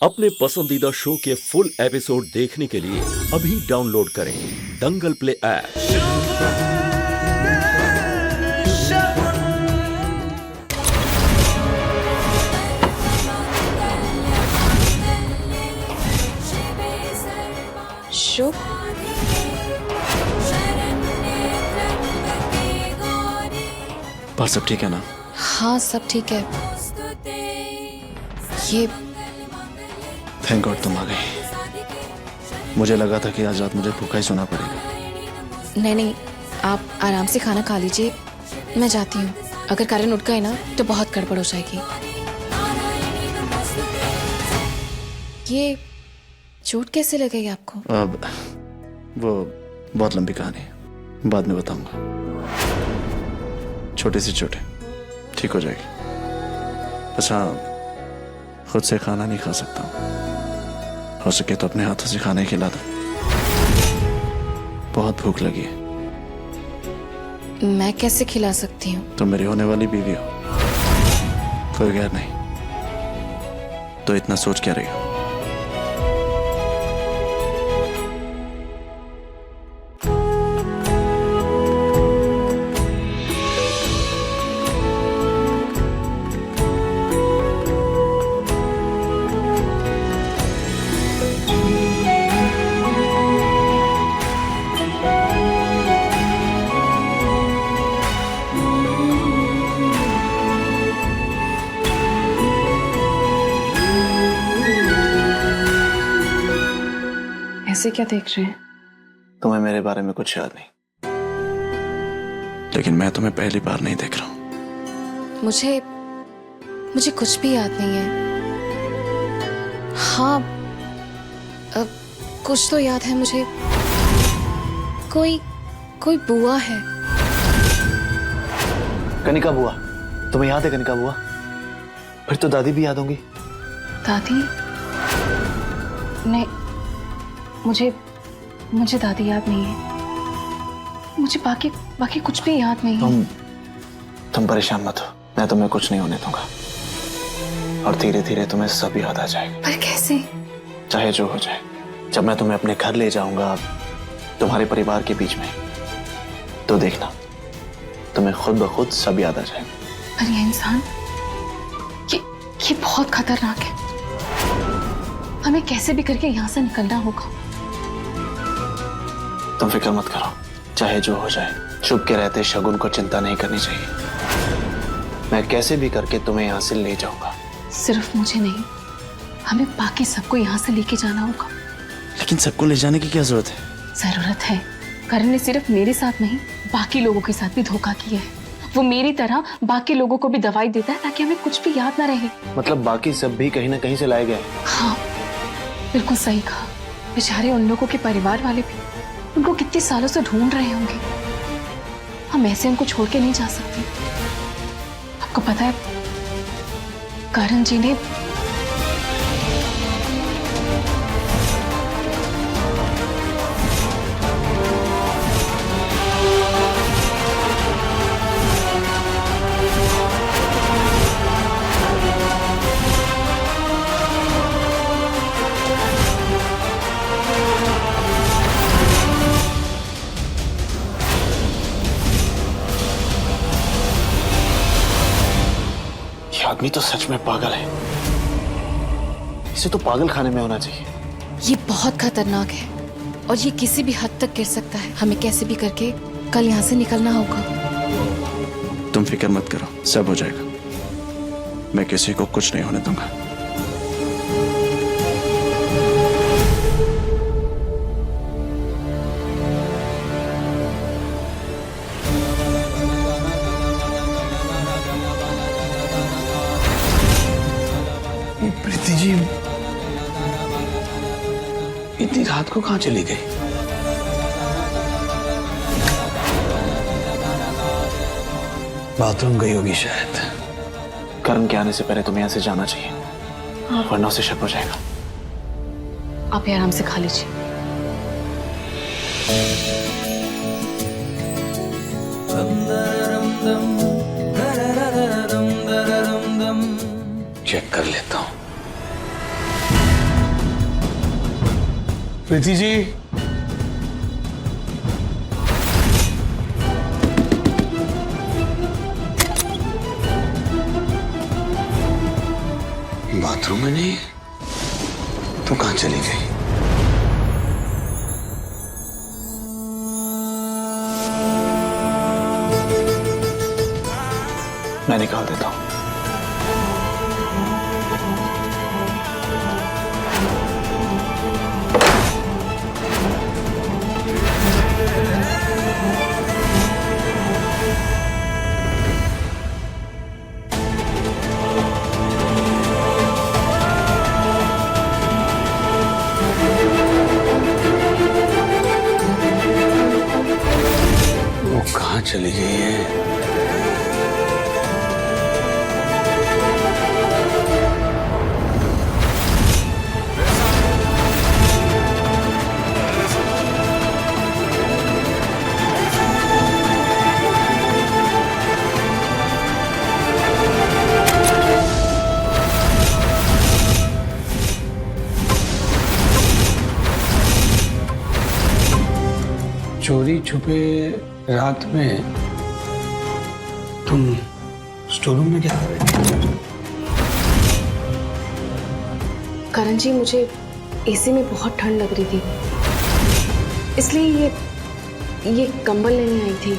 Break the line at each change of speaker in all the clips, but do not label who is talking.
अपने पसंदीदा शो के फुल एपिसोड देखने के लिए अभी डाउनलोड करें दंगल प्ले ऐप।
शुभ
पर सब ठीक है ना?
हाँ सब ठीक है। ये
थैंक गॉड तुम आ गई। मुझे लगा था कि आज रात मुझे भूखा ही सोना पड़ेगा।
नहीं, आप आराम से खाना खा लीजिए, मैं जाती हूँ। अगर कारण उठ गए ना तो बहुत गड़बड़ हो जाएगी। ये चोट कैसे लगेगी आपको?
अब वो बहुत लंबी कहानी है, बाद में बताऊंगा। छोटी सी चोट है, ठीक हो जाएगी। बस हाँ, खुद से खाना नहीं खा सकता हूँ। हो सके तो अपने हाथों से खाना ही खिला दो। बहुत भूख लगी है।
मैं कैसे खिला सकती हूँ?
तुम मेरी होने वाली बीवी हो, कोई गैर नहीं। तो इतना सोच क्या रही हो?
ऐसे क्या देख रहे हैं?
तुम्हें मेरे बारे में कुछ याद नहीं, लेकिन मैं तुम्हें पहली बार नहीं देख रहा हूं।
मुझे कुछ भी याद नहीं है। हाँ कुछ तो याद है मुझे। कोई बुआ है।
कनिका बुआ? तुम्हें याद है कनिका बुआ? फिर तो दादी भी याद होंगी।
दादी? नहीं, मुझे दादी याद नहीं है। मुझे बाकी कुछ भी याद नहीं है।
तुम परेशान मत हो, मैं तुम्हें कुछ नहीं होने दूंगा और धीरे धीरे तुम्हें सब याद आ जाएगा।
पर कैसे?
चाहे जो हो जाए, जब मैं तुम्हें अपने घर ले जाऊंगा तुम्हारे परिवार के बीच में, तो देखना तुम्हें खुद ब खुद सब याद आ जाएगा।
पर ये इंसान ये बहुत खतरनाक है। हमें कैसे भी करके यहाँ से निकलना होगा।
तुम फिक्र मत करो, चाहे जो हो जाए, छुप के रहते शगुन को चिंता नहीं करनी चाहिए। मैं कैसे भी करके तुम्हें यहाँ से ले जाऊंगा।
सिर्फ मुझे नहीं, हमें बाकी सबको यहाँ से लेके जाना होगा।
लेकिन सबको ले जाने की क्या जरूरत है?
जरूरत है। करण ने सिर्फ मेरे साथ नहीं, बाकी लोगों के साथ भी धोखा किया है। वो मेरी तरह बाकी लोगों को भी दवाई देता है ताकि हमें कुछ भी याद ना रहे।
मतलब बाकी सब भी कहीं ना कहीं से लाए गए?
हाँ बिल्कुल सही कहा। बेचारे उन लोगों के परिवार वाले भी उनको कितने सालों से ढूंढ रहे होंगे। हम ऐसे उनको छोड़ के नहीं जा सकते। आपको पता है करण जी ने
आदमी तो सच में पागल है। इसे तो पागल खाने में होना चाहिए।
ये बहुत खतरनाक है और ये किसी भी हद तक गिर सकता है। हमें कैसे भी करके कल यहाँ से निकलना होगा।
तुम फिक्र मत करो, सब हो जाएगा। मैं किसी को कुछ नहीं होने दूंगा। प्रीति जी इतनी रात को कहां चली गई? बाथरूम गई होगी शायद। करण के आने से पहले तुम्हें यहाँ से जाना चाहिए, वरना उसे शक हो जाएगा।
आप ये आराम से खा लीजिए।
चेक कर लेता हूं।
प्रीति जी, बाथरूम में नहीं? तो कहां चली गई?
मैं निकाल देता हूं।
वो कहां चली गई है? चोरी छुपे रात में तुम स्टोर रूम में क्या कर रहे थे?
करण जी, मुझे एसी में बहुत ठंड लग रही थी, इसलिए ये कंबल लेने आई थी।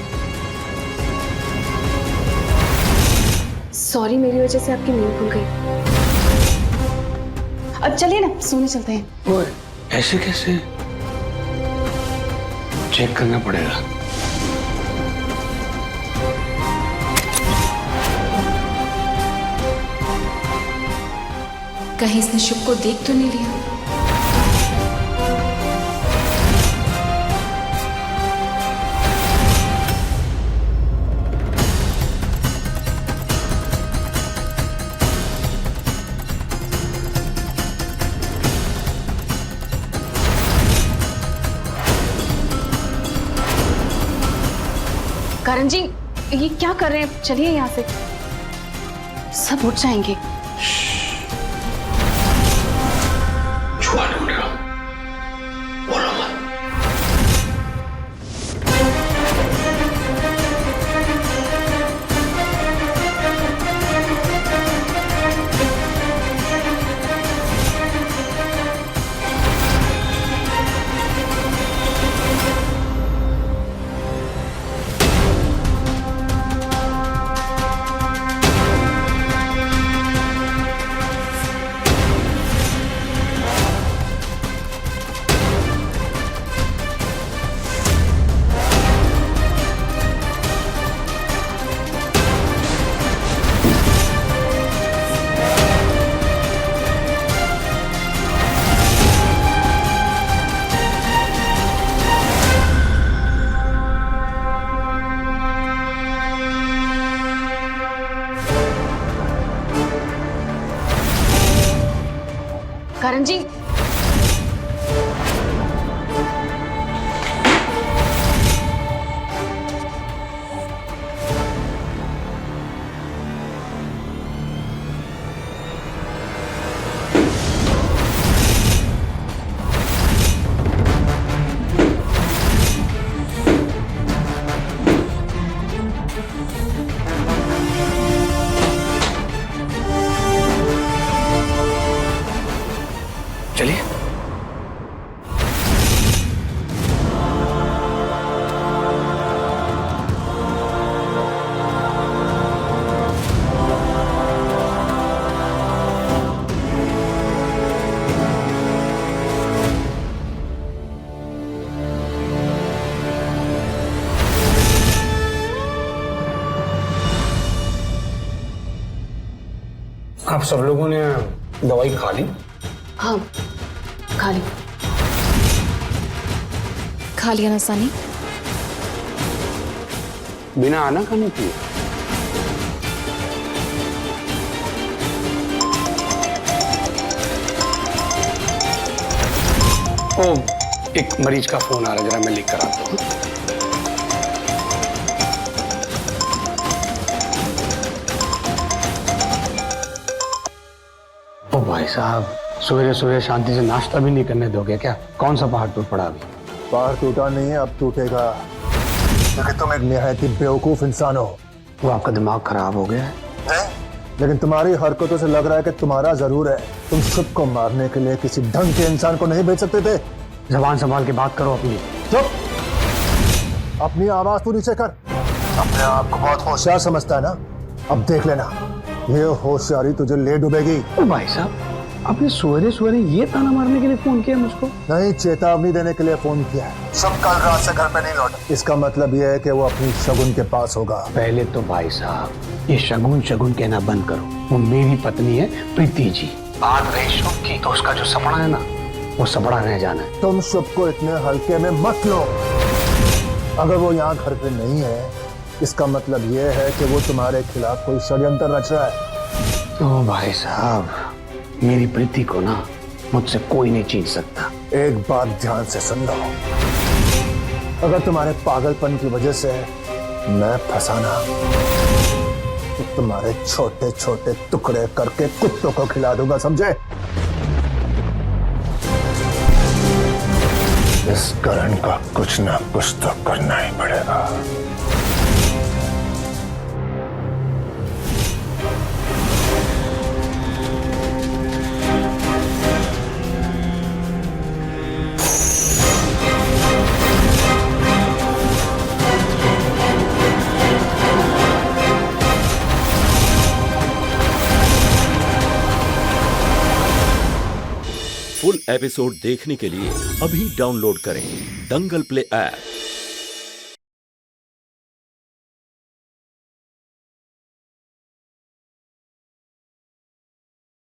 सॉरी, मेरी वजह से आपकी नींद खुल गई। अब चलिए ना, सोने चलते हैं।
वो ऐसे कैसे? चेक करना पड़ेगा।
कहीं इसने शुभ को देख तो नहीं लिया? करण जी, ये क्या कर रहे हैं? चलिए यहाँ से, सब उठ जाएंगे।
छुआ ढूंढ रहा हूं, बोलो मत।
करण जी,
चलिए। आप सब लोगों ने दवाई खा ली?
हाँ, खा ली। खा लिया ना सानी?
बिना आना खाने की? ओ, एक मरीज का फोन आ रहा है, जरा मैं लिख कर आता हूँ। ओ भाई साहब, सवेरे सवेरे शांति से नाश्ता भी नहीं करने दोगे क्या? कौन सा पहाड़ टूट पड़ा अभी?
पहाड़ टूटा नहीं है, अब टूटेगा, क्योंकि तुम एक निहायती बेवकूफ इंसान हो।
वो आपका दिमाग खराब हो गया है?
लेकिन तुम्हारी हरकतों से लग रहा है कि तुम्हारा जरूर है। तुम शुभ को मारने के लिए किसी ढंग के इंसान को नहीं भेज सकते थे।
जबान संभाल के बात करो अपनी।
चुप! अपनी आवाज तू नीचे कर। अपने आप को बहुत होशियार समझता है ना? अब देख लेना, ये होशियारी तुझे ले डूबेगी।
ओ भाई साहब, आपने सवेरे सवेरे ये ताना मारने के लिए फोन किया मुझको?
नहीं, चेतावनी देने के लिए फोन किया है। शुभ कल रात से घर पे नहीं लौटा। इसका मतलब यह है कि वो अपनी शगुन के पास होगा।
पहले तो भाई साहब ये शगुन शगुन कहना बंद करो। वो मेरी पत्नी है प्रीति जी। बात रही शुभ की तो उसका जो सपना है ना, वो सपना रह जाना है।
तुम शुभ को इतने हल्के में मत लो। अगर वो यहाँ घर पे नहीं है, इसका मतलब ये है कि वो तुम्हारे खिलाफ कोई षड्यंत्र रच रहा है।
तो भाई साहब, मेरी प्रीति को ना मुझसे कोई नहीं छीन सकता।
एक बात ध्यान से सुन लो, अगर तुम्हारे पागलपन की वजह से मैं फंसाना तो तुम्हारे छोटे छोटे टुकड़े करके कुत्तों को खिला दूंगा, समझे? इस करण का कुछ ना कुछ तो करना ही पड़ेगा।
फुल एपिसोड देखने के लिए अभी डाउनलोड करें दंगल प्ले ऐप।